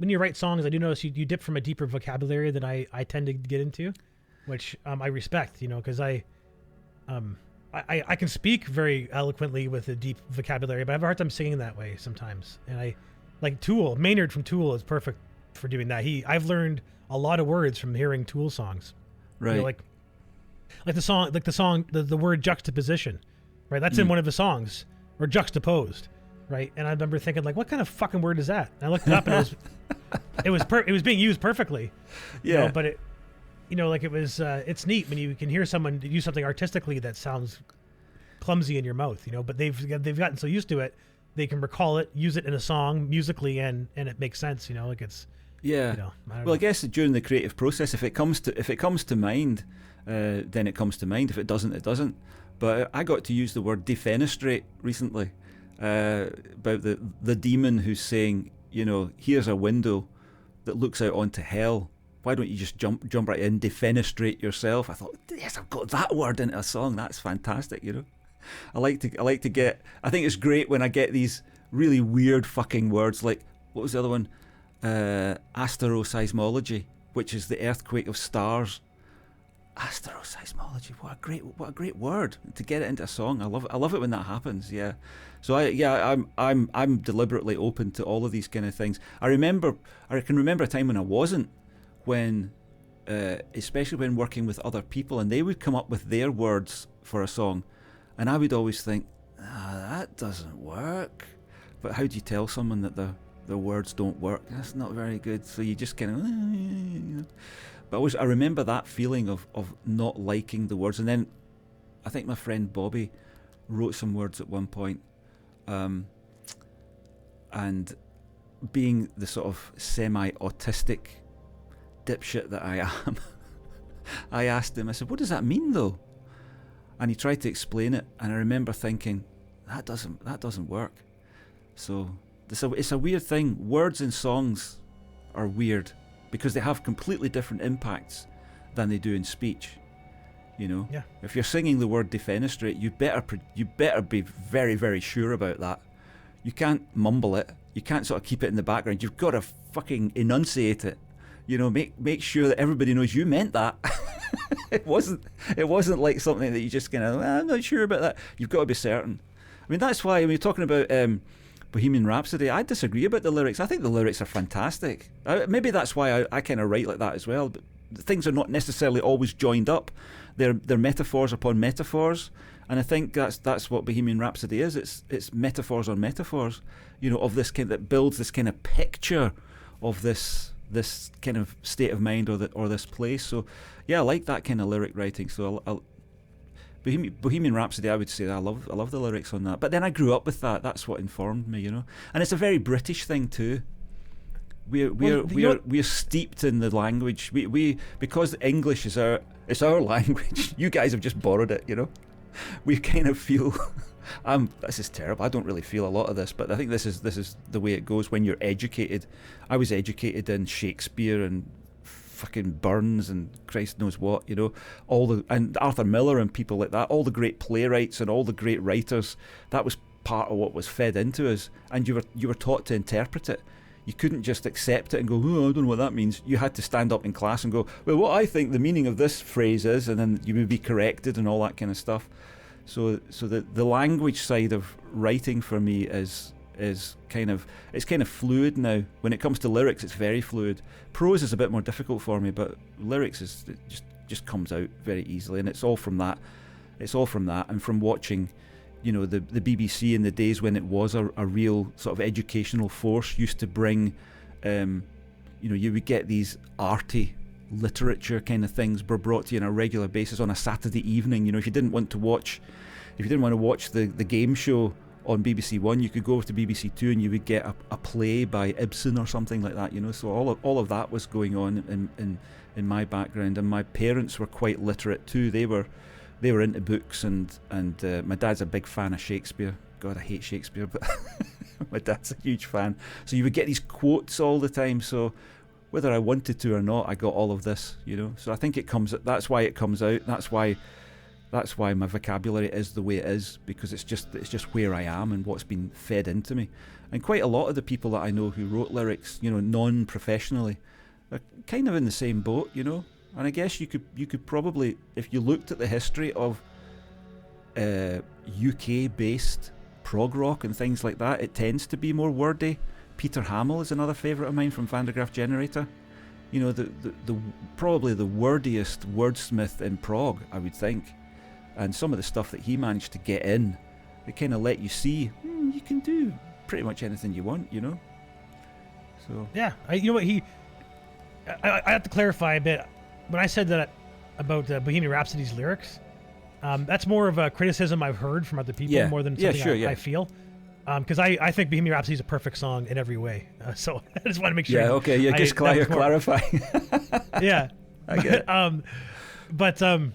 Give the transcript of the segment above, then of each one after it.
when you write songs, I do notice you dip from a deeper vocabulary than I tend to get into, which I respect, because I can speak very eloquently with a deep vocabulary, but I have a hard time singing that way sometimes. And I like Tool. Maynard from Tool is perfect for doing that. I've learned a lot of words from hearing Tool songs. Right. Like the word juxtaposition, right? That's in one of the songs, or juxtaposed, right? And I remember thinking, like, what kind of fucking word is that? And I looked it up, and it was being used perfectly. Yeah. But it, it's neat when you can hear someone do something artistically that sounds clumsy in your mouth, But they've gotten so used to it, they can recall it, use it in a song musically, and it makes sense, Like it's. Yeah. I guess during the creative process, if it comes to mind, then it comes to mind. If it doesn't, it doesn't. But I got to use the word defenestrate recently about the demon who's saying, here's a window that looks out onto hell. Why don't you just jump right in, defenestrate yourself? I thought, yes, I've got that word into a song. That's fantastic, I like to get. I think it's great when I get these really weird fucking words. Like, what was the other one? Asteroseismology, which is the earthquake of stars. Asteroseismology, what a great word to get it into a song. I love it when that happens. Yeah. So I'm deliberately open to all of these kind of things. I can remember a time when I wasn't, when especially when working with other people, and they would come up with their words for a song, and I would always think, that doesn't work. But how do you tell someone that the words don't work? That's not very good. So you just kind of, But I remember that feeling of not liking the words. And then I think my friend Bobby wrote some words at one point, and being the sort of semi-autistic dipshit that I am, I asked him, I said, what does that mean though? And he tried to explain it, and I remember thinking, that doesn't work. So it's a weird thing. Words in songs are weird because they have completely different impacts than they do in speech. Yeah. If you're singing the word defenestrate, you better be very, very sure about that. You can't mumble it. You can't sort of keep it in the background. You've got to fucking enunciate it. Make sure that everybody knows you meant that. It wasn't like something that you just kind of, I'm not sure about that. You've got to be certain. I mean, that's why when you're talking about Bohemian Rhapsody, I disagree about the lyrics. I think the lyrics are fantastic. Maybe that's why I kind of write like that as well. But things are not necessarily always joined up. They're metaphors upon metaphors, and I think that's what Bohemian Rhapsody is. It's metaphors on metaphors, of this kind that builds this kind of picture of this kind of state of mind or this place. So yeah, I like that kind of lyric writing. So Bohemian Rhapsody, I would say I love the lyrics on that. But then I grew up with that. That's what informed me, And it's a very British thing too. We're steeped in the language. We because English is our language. You guys have just borrowed it, We kind of feel. This is terrible. I don't really feel a lot of this, but I think this is the way it goes when you're educated. I was educated in Shakespeare and fucking Burns and Christ knows what, and Arthur Miller and people like that, all the great playwrights and all the great writers. That was part of what was fed into us, and you were taught to interpret it. You couldn't just accept it and go, oh, I don't know what that means. You had to stand up in class and go, well, what I think the meaning of this phrase is, and then you would be corrected and all that kind of stuff. So the language side of writing for me is kind of fluid now. When it comes to lyrics, it's very fluid. Prose is a bit more difficult for me, but lyrics just comes out very easily, and it's all from that. It's all from that, and from watching, the BBC in the days when it was a real sort of educational force, used to bring, you would get these arty literature kind of things were brought to you on a regular basis on a Saturday evening. If you didn't want to watch the game show on BBC One, you could go over to BBC Two and you would get a play by Ibsen or something like that. So all of that was going on in my background, and my parents were quite literate too. They were into books, and my dad's a big fan of Shakespeare. God, I hate Shakespeare, but my dad's a huge fan. So you would get these quotes all the time. So whether I wanted to or not, I got all of this, So I think it comes. That's why it comes out. That's why That's why my vocabulary is the way it is, because it's just where I am and what's been fed into me. And quite a lot of the people that I know who wrote lyrics, non-professionally, are kind of in the same boat, And I guess you could probably, if you looked at the history of UK-based prog rock and things like that, it tends to be more wordy. Peter Hamill is another favourite of mine from Graaf Generator. The probably the wordiest wordsmith in prog, I would think. And some of the stuff that he managed to get in, it kind of let you see you can do pretty much anything you want, So yeah, I have to clarify a bit. When I said that about Bohemian Rhapsody's lyrics, that's more of a criticism I've heard from other people more than something I feel. Because I think Bohemian Rhapsody is a perfect song in every way. So I just want to make sure. Yeah, okay, yeah, just clarify. Yeah. I get it.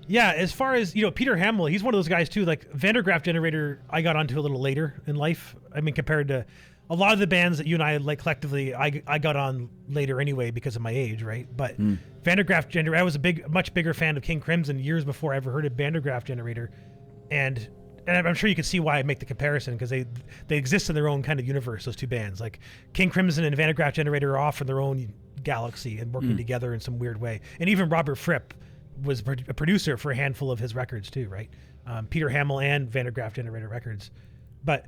Yeah, as far as, Peter Hamill, he's one of those guys too. Like Graaf Generator, I got onto a little later in life. I mean, compared to a lot of the bands that you and I like collectively, I got on later anyway because of my age, right? But Graaf Generator, I was a much bigger fan of King Crimson years before I ever heard of Graaf Generator. And I'm sure you can see why I make the comparison, because they exist in their own kind of universe, those two bands. Like King Crimson and Graaf Generator are off in their own galaxy and working together in some weird way. And even Robert Fripp was a producer for a handful of his records too, right? Peter Hamill and Graaf Generator records. But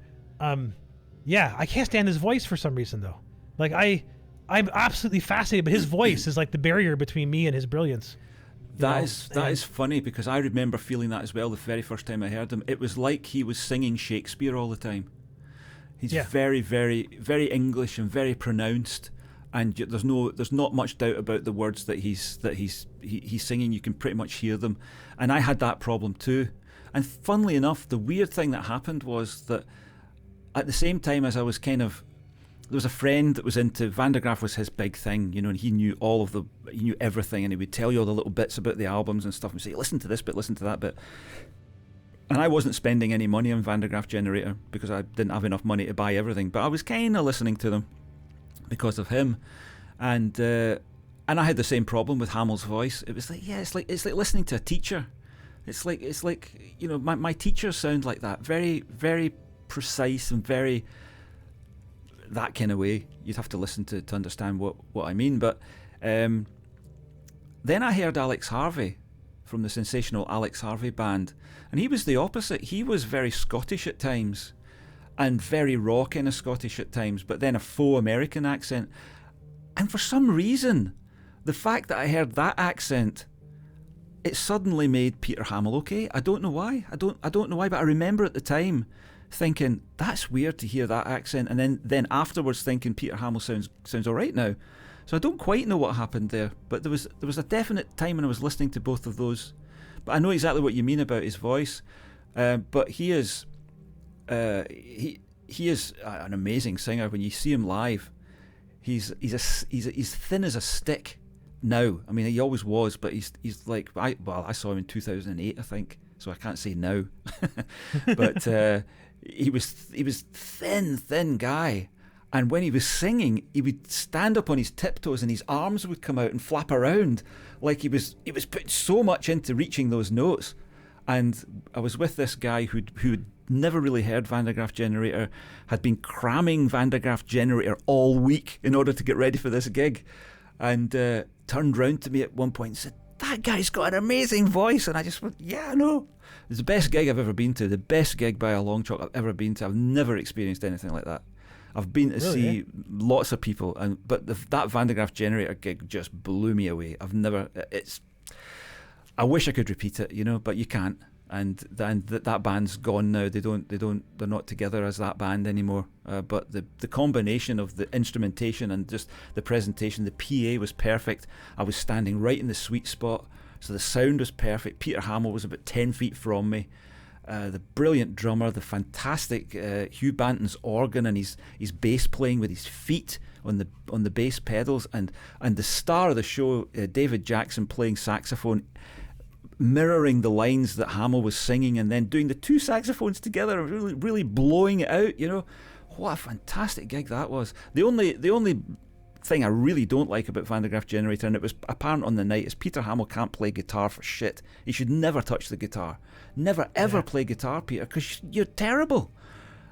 yeah, I can't stand his voice for some reason though. Like I'm absolutely fascinated, but his voice is like the barrier between me and his brilliance. That is funny, because I remember feeling that as well the very first time I heard him. It was like he was singing Shakespeare all the time. He's very, very, very English and very pronounced, and there's not much doubt about the words that he's singing. You can pretty much hear them, and I had that problem too. And funnily enough, the weird thing that happened was that at the same time as I was there was a friend that was into Van der Graaf, was his big thing, and he knew he knew everything, and he would tell you all the little bits about the albums and stuff and say, listen to this bit, listen to that bit. And I wasn't spending any money on Van der Graaf Generator because I didn't have enough money to buy everything, but I was kind of listening to them because of him. And I had the same problem with Hamill's voice. It was like, it's like listening to a teacher. It's like my teachers sound like that, very, very precise and very that kind of way. You'd have to listen to understand what I mean. But then I heard Alex Harvey from the sensational Alex Harvey band, and he was the opposite. He was very Scottish at times and very raw kind of Scottish at times, but then a faux American accent. And for some reason, the fact that I heard that accent, it suddenly made Peter Hamill okay. I don't know why. I don't know why, but I remember at the time thinking, that's weird to hear that accent, and then afterwards thinking Peter Hamill sounds all right now. So I don't quite know what happened there, but there was a definite time when I was listening to both of those. But I know exactly what you mean about his voice. But he is an amazing singer. When you see him live, he's thin as a stick now. I mean, he always was, but he's like I saw him in 2008, I think. So I can't say now, but. He was thin guy, and when he was singing, he would stand up on his tiptoes and his arms would come out and flap around like he was putting so much into reaching those notes. And I was with this guy who'd never really heard Van der Graaf Generator, had been cramming Van der Graaf Generator all week in order to get ready for this gig, and turned round to me at one point and said, "That guy's got an amazing voice." And I just went, "Yeah, I know." It's the best gig I've ever been to, the best gig by a long chalk I've ever been to. I've never experienced anything like that. I've been to see lots of people, but that Van der Graaf Generator gig just blew me away. I wish I could repeat it, but you can't. And that band's gone now. They're not together as that band anymore. But the combination of the instrumentation and just the presentation, the PA was perfect. I was standing right in the sweet spot, so the sound was perfect. Peter Hamill was about 10 feet from me. The brilliant drummer, the fantastic Hugh Banton's organ and his bass playing with his feet on the bass pedals, and the star of the show, David Jackson, playing saxophone, mirroring the lines that Hamill was singing, and then doing the two saxophones together, really, really blowing it out. What a fantastic gig that was. The only thing I really don't like about Van der Graaf Generator, and it was apparent on the night, is Peter Hamill can't play guitar for shit. He should never touch the guitar. Never ever play guitar, Peter, because you're terrible.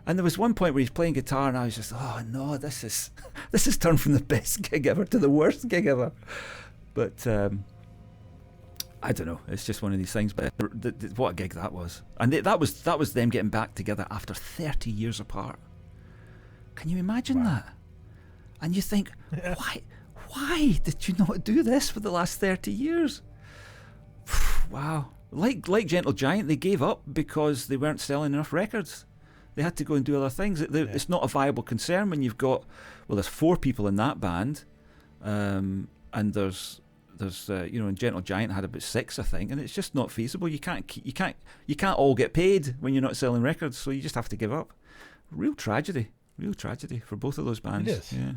And there was one point where he's playing guitar, and I was just, oh no, this is turned from the best gig ever to the worst gig ever. But I don't know. It's just one of these things. But what a gig that was, and that was them getting back together after 30 years apart. Can you imagine that? And you think, why did you not do this for the last 30 years? Wow. Like Gentle Giant, they gave up because they weren't selling enough records. They had to go and do other things. It's not a viable concern when you've got, there's 4 people in that band, and there's and Gentle Giant had about 6, I think, and it's just not feasible. You can't all get paid when you're not selling records, so you just have to give up. Real tragedy for both of those bands. It is. Yeah.